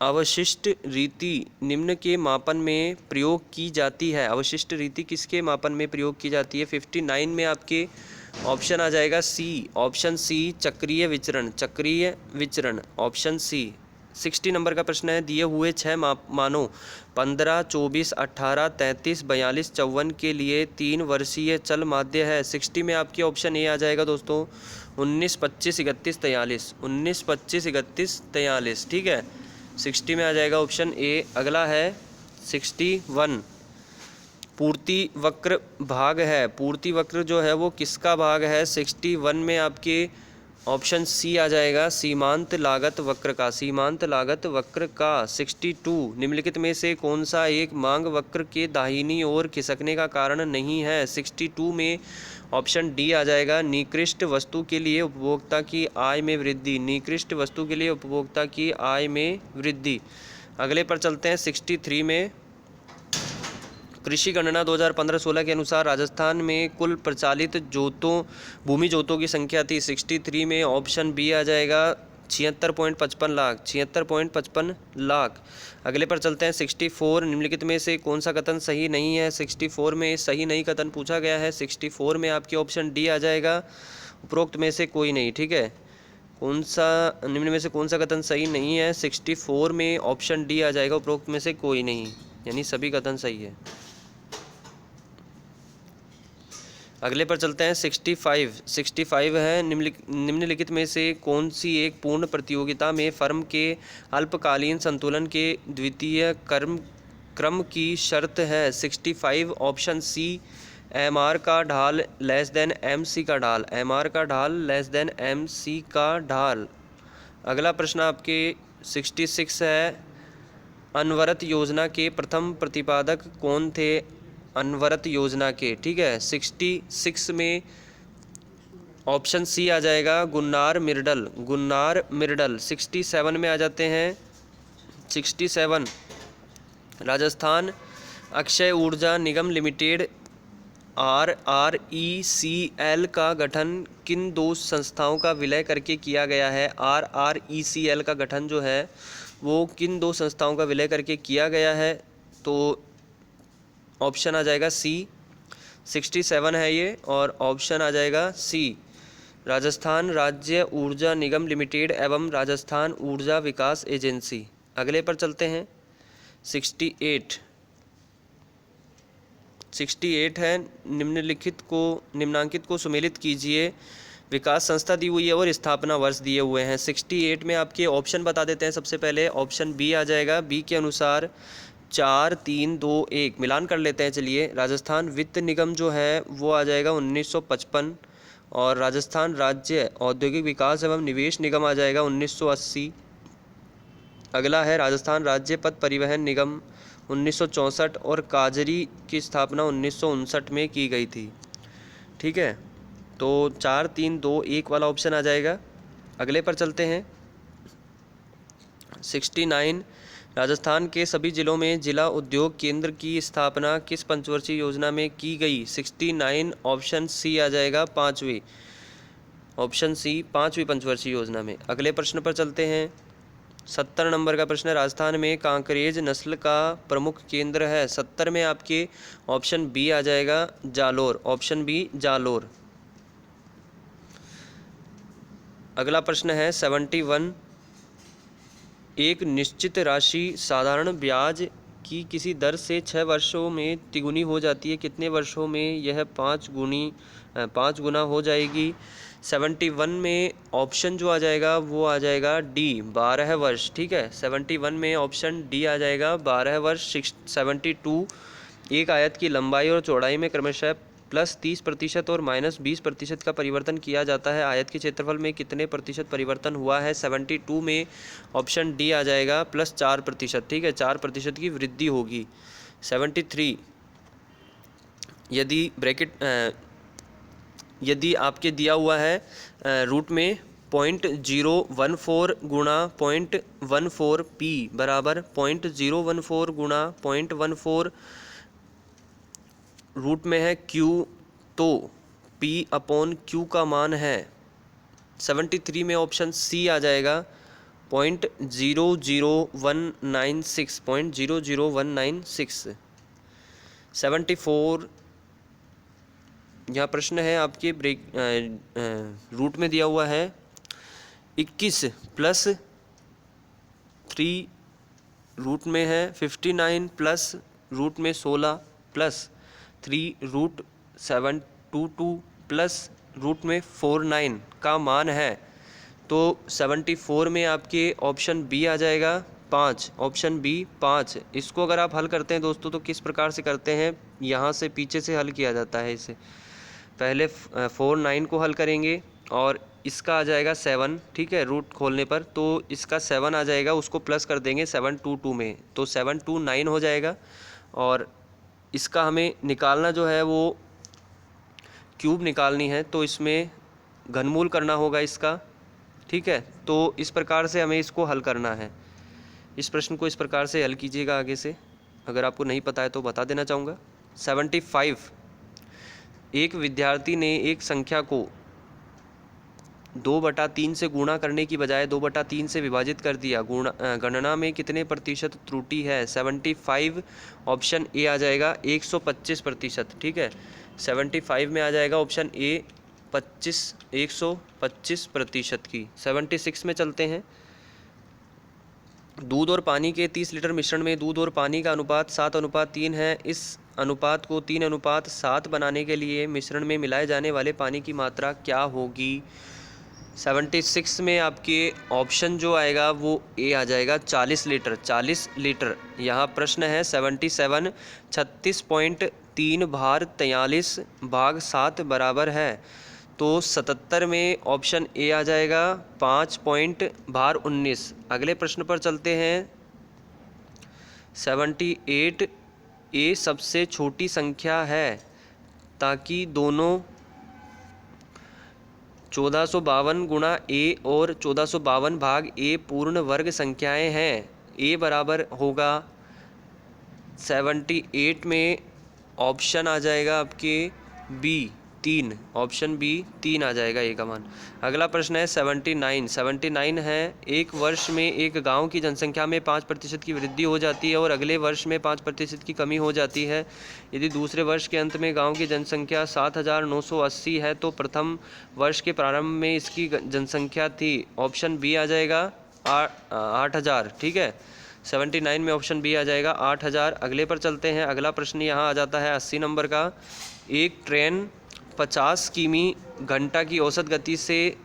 अवशिष्ट रीति निम्न के मापन में प्रयोग की जाती है। अवशिष्ट रीति किसके मापन में प्रयोग की जाती है? 59 में आपके ऑप्शन आ जाएगा सी। ऑप्शन सी, चक्रीय विचरण। चक्रीय विचरण, ऑप्शन सी। 60 नंबर का प्रश्न है, दिए हुए 6 मानों 15, 24, 18, 33, 42, 54 के लिए 3 वर्षीय चल माध्य है। 60 में आपके ऑप्शन ए आ जाएगा दोस्तों, 19, 25, 31, 43। 19, 25, 31, 43। ठीक है, 60 में आ जाएगा ऑप्शन ए। अगला है 61, पूर्ति वक्र भाग है। पूर्ति वक्र जो है वो किसका भाग है? 61 में आपके ऑप्शन सी आ जाएगा, सीमांत लागत वक्र का। सीमांत लागत वक्र का। 62, निम्नलिखित में से कौन सा एक मांग वक्र के दाहिनी ओर खिसकने का कारण नहीं है? 62 में ऑप्शन डी आ जाएगा, निकृष्ट वस्तु के लिए उपभोक्ता की आय में वृद्धि। निकृष्ट वस्तु के लिए उपभोक्ता की आय में वृद्धि। अगले पर चलते हैं 63 में, कृषि गणना 2015-16 के अनुसार राजस्थान में कुल प्रचालित भूमि जोतों की संख्या थी। 63 में ऑप्शन बी आ जाएगा, 76.55 लाख। 76.55 लाख। अगले पर चलते हैं 64, निम्नलिखित में से कौन सा कथन सही नहीं है? 64 में सही नहीं कथन पूछा गया है। 64 में आपके ऑप्शन डी आ जाएगा, उपरोक्त में से कोई नहीं। ठीक है, कौन सा निम्न में से कौन सा कथन सही नहीं है? 64 में ऑप्शन डी आ जाएगा, उपरोक्त में से कोई नहीं, यानी सभी कथन सही है। अगले पर चलते हैं 65 है, निम्नलिखित में से कौन सी एक पूर्ण प्रतियोगिता में फर्म के अल्पकालीन संतुलन के द्वितीय क्रम की शर्त है? 65 ऑप्शन सी, एम आर का ढाल लेस देन एम सी का ढाल। एम आर का ढाल लेस देन एम सी का ढाल। अगला प्रश्न आपके 66 है, अनवरत योजना के प्रथम प्रतिपादक कौन थे? अनवरत योजना के। ठीक है, 66 में ऑप्शन सी आ जाएगा, गुन्नार मिर्डल। Gunnar Myrdal. 67 में आ जाते हैं। 67, राजस्थान अक्षय ऊर्जा निगम लिमिटेड RRECL का गठन किन दो संस्थाओं का विलय करके किया गया है? RRECL का गठन जो है वो किन दो संस्थाओं का विलय करके किया गया है? तो ऑप्शन आ जाएगा सी। 67 है ये, और ऑप्शन आ जाएगा सी, राजस्थान राज्य ऊर्जा निगम लिमिटेड एवं राजस्थान ऊर्जा विकास एजेंसी। अगले पर चलते हैं 68 है, निम्नांकित को सुमेलित कीजिए। विकास संस्था दी हुई है और स्थापना वर्ष दिए हुए हैं। 68 में आपके ऑप्शन बता देते हैं। सबसे पहले ऑप्शन बी आ जाएगा। बी के अनुसार 4, 3, 2, 1 मिलान कर लेते हैं। चलिए, राजस्थान वित्त निगम जो है वो आ जाएगा 1955, और राजस्थान राज्य औद्योगिक विकास एवं निवेश निगम आ जाएगा 1980। अगला है राजस्थान राज्य पथ परिवहन निगम 1964, और काजरी की स्थापना 1959 में की गई थी। ठीक है, तो 4, 3, 2, 1 वाला ऑप्शन आ जाएगा। अगले पर चलते हैं 69, राजस्थान के सभी जिलों में जिला उद्योग केंद्र की स्थापना किस पंचवर्षीय योजना में की गई? 69। ऑप्शन सी आ जाएगा पाँचवीं, ऑप्शन सी पाँचवीं पंचवर्षीय योजना में। अगले प्रश्न पर चलते हैं। 70 नंबर का प्रश्न है, राजस्थान में कांकरेज नस्ल का प्रमुख केंद्र है। 70 में आपके ऑप्शन बी आ जाएगा जालोर, ऑप्शन बी जालोर। अगला प्रश्न है 71, एक निश्चित राशि साधारण ब्याज की किसी दर से 6 वर्षों में तिगुनी हो जाती है, कितने वर्षों में यह 5 गुना हो जाएगी? 71 में ऑप्शन जो आ जाएगा वो आ जाएगा डी, 12 वर्ष। ठीक है, 71 में ऑप्शन डी आ जाएगा 12 वर्ष। 72, एक आयत की लंबाई और चौड़ाई में क्रमशः +30% और -20% का परिवर्तन किया जाता है, आयत के क्षेत्रफल में कितने प्रतिशत परिवर्तन हुआ है? 72 में ऑप्शन डी आ जाएगा +4%। ठीक है, 4% की वृद्धि होगी। 73, यदि आपके दिया हुआ है रूट में 0.014 गुणा 0.14 पी बराबर 0.014 गुणा 0.14 रूट में है Q, तो P अपॉन Q का मान है 73 में ऑप्शन सी आ जाएगा 0.00196, 0.00196। 74, यहाँ प्रश्न है आपके रूट में दिया हुआ है 21 प्लस 3 रूट में है 59 प्लस रूट में 16 प्लस 3 रूट 722 प्लस रूट में 49 का मान है। तो 74 में आपके ऑप्शन बी आ जाएगा 5, ऑप्शन बी 5। इसको अगर आप हल करते हैं दोस्तों तो किस प्रकार से करते हैं, यहाँ से पीछे से हल किया जाता है। इसे पहले 49 को हल करेंगे और इसका आ जाएगा 7। ठीक है, रूट खोलने पर तो इसका 7 आ जाएगा, उसको प्लस कर देंगे 722 में, तो 729 हो जाएगा। और इसका हमें निकालना जो है वो क्यूब निकालनी है, तो इसमें घनमूल करना होगा इसका। ठीक है, तो इस प्रकार से हमें इसको हल करना है। इस प्रश्न को इस प्रकार से हल कीजिएगा आगे से, अगर आपको नहीं पता है तो बता देना चाहूँगा। 75, एक विद्यार्थी ने एक संख्या को 2/3 से गुणा करने की बजाय 2/3 से विभाजित कर दिया, गणना में कितने प्रतिशत त्रुटि है? 75 ऑप्शन ए आ जाएगा 125%। ठीक है, 75 में आ जाएगा ऑप्शन ए 125% की। 76 में चलते हैं। दूध और पानी के 30 लीटर मिश्रण में दूध और पानी का अनुपात 7:3 है। इस अनुपात को 3:7 बनाने के लिए मिश्रण में मिलाए जाने वाले पानी की मात्रा क्या होगी? 76 में आपके ऑप्शन जो आएगा वो ए आ जाएगा 40 लीटर, 40 लीटर। यहाँ प्रश्न है 77, 36.3 भार 43 भाग 7 बराबर है, तो 77 में ऑप्शन ए आ जाएगा 5 पॉइंट भार 19। अगले प्रश्न पर चलते हैं। 78, ए सबसे छोटी संख्या है ताकि दोनों 1452 गुणा ए और 1452 भाग ए पूर्ण वर्ग संख्याएं हैं। ए बराबर होगा 78 में ऑप्शन आ जाएगा आपके बी 3, ऑप्शन बी 3 आ जाएगा ए का मान। अगला प्रश्न है 79 है, एक वर्ष में एक गांव की जनसंख्या में 5% की वृद्धि हो जाती है और अगले वर्ष में 5% की कमी हो जाती है। यदि दूसरे वर्ष के अंत में गांव की जनसंख्या 7,980 है तो प्रथम वर्ष के प्रारंभ में इसकी जनसंख्या थी। ऑप्शन बी आ जाएगा 8,000। ठीक है, 79 में ऑप्शन बी आ जाएगा 8,000। अगले पर चलते हैं। अगला प्रश्न यहाँ आ जाता है 80 नंबर का, एक ट्रेन 50 किमी घंटा की औसत गति से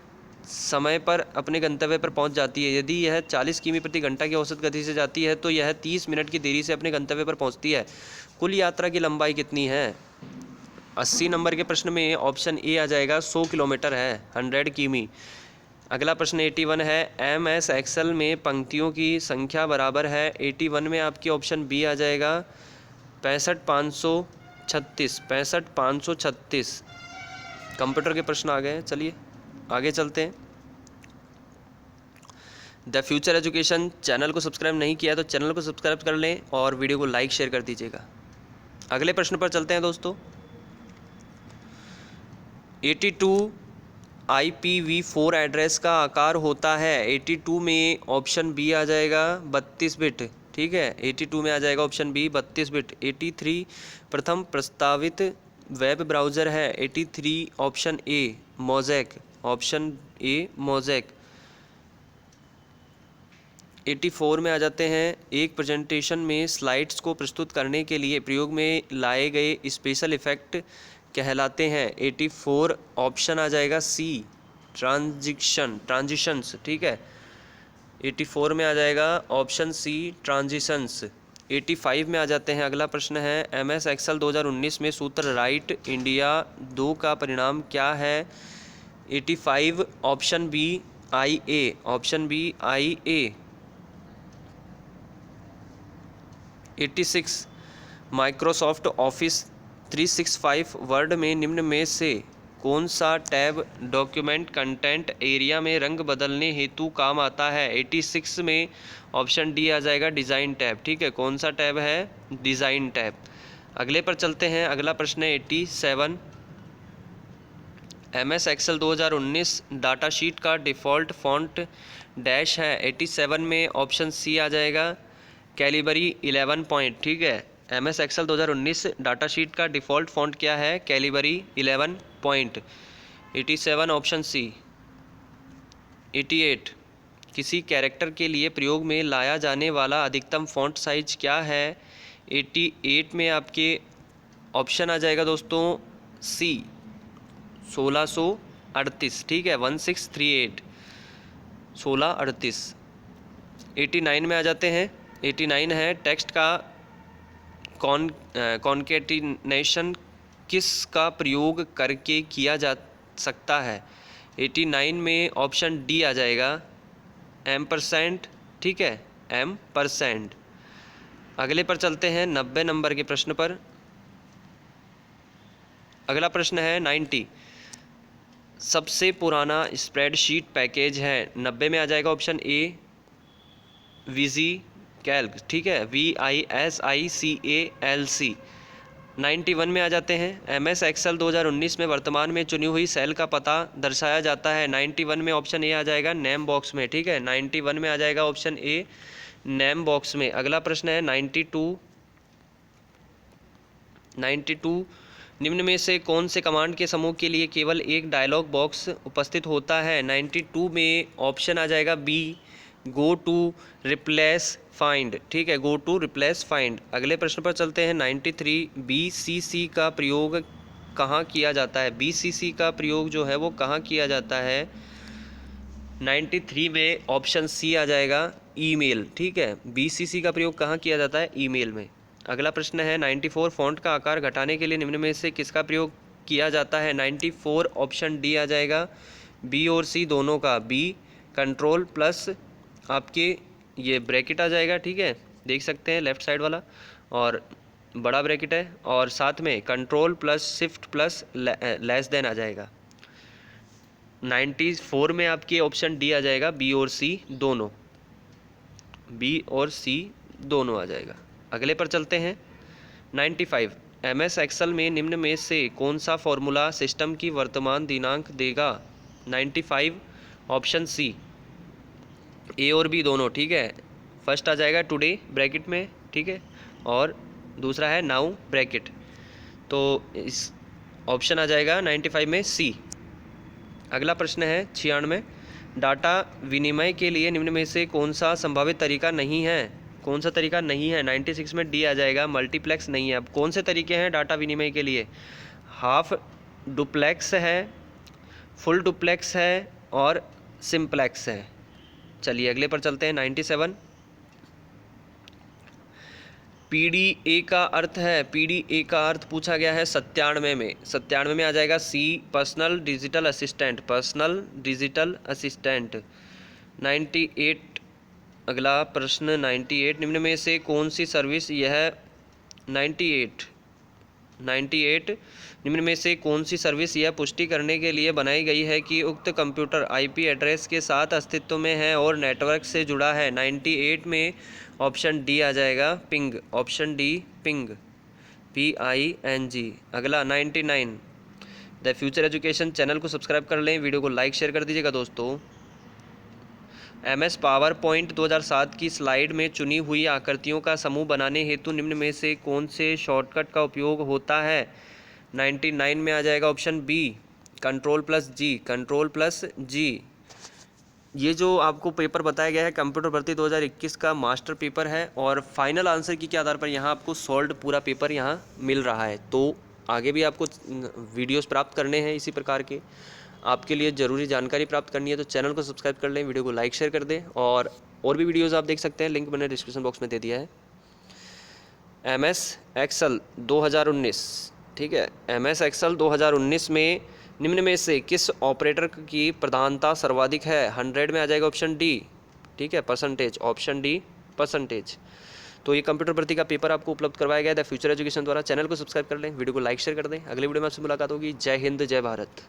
समय पर अपने गंतव्य पर पहुंच जाती है। यदि यह 40 किमी प्रति घंटा की औसत गति से जाती है तो यह 30 मिनट की देरी से अपने गंतव्य पर पहुंचती है। कुल यात्रा की लंबाई कितनी है? 80 नंबर के प्रश्न में ऑप्शन ए आ जाएगा 100 किलोमीटर है, 100 किमी। अगला प्रश्न 81 है, MS एक्सेल में पंक्तियों की संख्या बराबर है। 81 में आपकी ऑप्शन बी आ जाएगा 65,536। कंप्यूटर के प्रश्न आ गए हैं, चलिए आगे चलते हैं। द फ्यूचर एजुकेशन चैनल को सब्सक्राइब नहीं किया तो चैनल को सब्सक्राइब कर लें और वीडियो को लाइक शेयर कर दीजिएगा। अगले प्रश्न पर चलते हैं दोस्तों। 82 IPv4 एड्रेस का आकार होता है। 82 में ऑप्शन बी आ जाएगा 32 बिट, ठीक है। 82 में आ जाएगा ऑप्शन बी 32 बिट। 83 प्रथम प्रस्तावित वेब ब्राउज़र है। 83 option A mosaic, option A mosaic. 84 में आ जाते हैं, एक प्रेजेंटेशन में स्लाइड्स को प्रस्तुत करने के लिए प्रयोग में लाए गए स्पेशल इफ़ेक्ट कहलाते हैं। 84 ऑप्शन आ जाएगा सी ट्रांजिशंस, ठीक है। 84 में आ जाएगा ऑप्शन सी ट्रांजिशंस। 85 में आ जाते हैं, अगला प्रश्न है MS एक्सेल 2019 में सूत्र राइट इंडिया 2 का परिणाम क्या है। 85 option B IA, option B IA। 86 Microsoft office 365 word में निम्न में से कौन सा टैब डॉक्यूमेंट कंटेंट एरिया में रंग बदलने हेतु काम आता है। 86 में ऑप्शन डी आ जाएगा डिज़ाइन टैब, ठीक है। कौन सा टैब है, डिज़ाइन टैब। अगले पर चलते हैं, अगला प्रश्न है 87 MS एक्सेल 2019 डाटा शीट का डिफ़ॉल्ट फॉन्ट डैश है। 87 में ऑप्शन सी आ जाएगा कैलिबरी 11 पॉइंट, ठीक है। MS एक्सेल 2019 डाटा शीट का डिफ़ॉल्ट फॉन्ट क्या है, कैलिबरी 11 पॉइंट। 87 option C. 88 किसी कैरेक्टर के लिए प्रयोग में लाया जाने वाला अधिकतम फॉन्ट साइज क्या है। 88 में आपके ऑप्शन आ जाएगा दोस्तों सी 1638, ठीक है। 1638 1638। 89 में आ जाते हैं, 89 है टेक्स्ट का कॉन्केटिनेशन किस का प्रयोग करके किया जा सकता है। 89 में ऑप्शन डी आ जाएगा %, ठीक है, %। अगले पर चलते हैं 90 नंबर के प्रश्न पर। अगला प्रश्न है 90 सबसे पुराना स्प्रेडशीट पैकेज है। 90 में आ जाएगा ऑप्शन ए विजी कैल्क, ठीक है, VISICALC। 91 में आ जाते हैं, MS एक्सेल 2019 में वर्तमान में चुनी हुई सेल का पता दर्शाया जाता है। 91 में ऑप्शन ए आ जाएगा नेम बॉक्स में, ठीक है। 91 में आ जाएगा ऑप्शन ए नेम बॉक्स में। अगला प्रश्न है 92 निम्न में से कौन से कमांड के समूह के लिए केवल एक डायलॉग बॉक्स उपस्थित होता है। 92 में ऑप्शन आ जाएगा B go to replace find, ठीक है, गो टू रिप्लेस फाइंड। अगले प्रश्न पर चलते हैं 93 BCC का प्रयोग कहाँ किया जाता है। BCC का प्रयोग जो है वो कहाँ किया जाता है। 93 में ऑप्शन सी आ जाएगा ईमेल, ठीक है। BCC का प्रयोग कहाँ किया जाता है, ईमेल में। अगला प्रश्न है 94 फॉन्ट का आकार घटाने के लिए निम्न में से किसका प्रयोग किया जाता है। 94 ऑप्शन डी आ जाएगा बी और सी दोनों का। बी कंट्रोल प्लस आपके ये ब्रैकेट आ जाएगा, ठीक है, देख सकते हैं लेफ़्ट साइड वाला, और बड़ा ब्रैकेट है, और साथ में control plus shift plus less than आ जाएगा। 94 में आपके ऑप्शन डी आ जाएगा बी और सी दोनों, बी और सी दोनों आ जाएगा। अगले पर चलते हैं 95 MS एक्सेल में निम्न में से कौन सा फॉर्मूला सिस्टम की वर्तमान दिनांक देगा। 95 ऑप्शन सी ए और बी दोनों, ठीक है। फर्स्ट आ जाएगा टुडे ब्रैकेट में, ठीक है, और दूसरा है नाउ ब्रैकेट, तो इस ऑप्शन आ जाएगा 95 में सी। अगला प्रश्न है 96 डाटा विनिमय के लिए निम्न में से कौन सा संभावित तरीका नहीं है। कौन सा तरीका नहीं है। 96 में डी आ जाएगा मल्टीप्लेक्स नहीं है। अब कौन से तरीके हैं डाटा विनिमय के लिए, हाफ डुप्लेक्स है, फुल डुप्लेक्स है और सिंप्लेक्स है। चलिए अगले पर चलते हैं 97 PDA का अर्थ है, PDA का अर्थ पूछा गया है 97 में। 97 में आ जाएगा C personal digital assistant, personal digital assistant. 98 अगला प्रश्न 98 निम्न में से कौन सी सर्विस यह 98 98 निम्न में से कौन सी सर्विस यह पुष्टि करने के लिए बनाई गई है कि उक्त कंप्यूटर आईपी एड्रेस के साथ अस्तित्व में है और नेटवर्क से जुड़ा है? 98 में ऑप्शन डी आ जाएगा, ping. Option D, ping, PING। अगला 99, द फ्यूचर एजुकेशन चैनल को सब्सक्राइब कर लें, वीडियो को लाइक शेयर कर दीजिएगा दोस्तों। MS पावर पॉइंट 2007 की स्लाइड में चुनी हुई आकृतियों का समूह बनाने हेतु निम्न में से कौन से शॉर्टकट का उपयोग होता है? 99 में आ जाएगा ऑप्शन बी, Ctrl+G, Ctrl+G। ये जो आपको पेपर बताया गया है कंप्यूटर भर्ती 2021 का मास्टर पेपर है और फाइनल आंसर की के आधार पर यहाँ आपको सॉल्व्ड पूरा पेपर यहाँ मिल रहा है। तो आगे भी आपको वीडियोस प्राप्त करने हैं इसी प्रकार के, आपके लिए ज़रूरी जानकारी प्राप्त करनी है तो चैनल को सब्सक्राइब कर लें, वीडियो को लाइक शेयर कर दें। और भी वीडियोज़ आप देख सकते हैं, लिंक मैंने डिस्क्रिप्शन बॉक्स में दे दिया है। MS एक्सेल 2019, ठीक है, MS एक्सेल 2019 में निम्न में से किस ऑपरेटर की प्रधानता सर्वाधिक है? 100 में आ जाएगा ऑप्शन डी, ठीक है, परसेंटेज। Option D, percentage. तो ये कंप्यूटर भर्ती का पेपर आपको उपलब्ध करवाया गया है द फ्यूचर एजुकेशन द्वारा। चैनल को सब्सक्राइब कर लें, वीडियो को लाइक शेयर कर दें। अगले वीडियो में आपसे मुलाकात होगी। जय हिंद, जय भारत।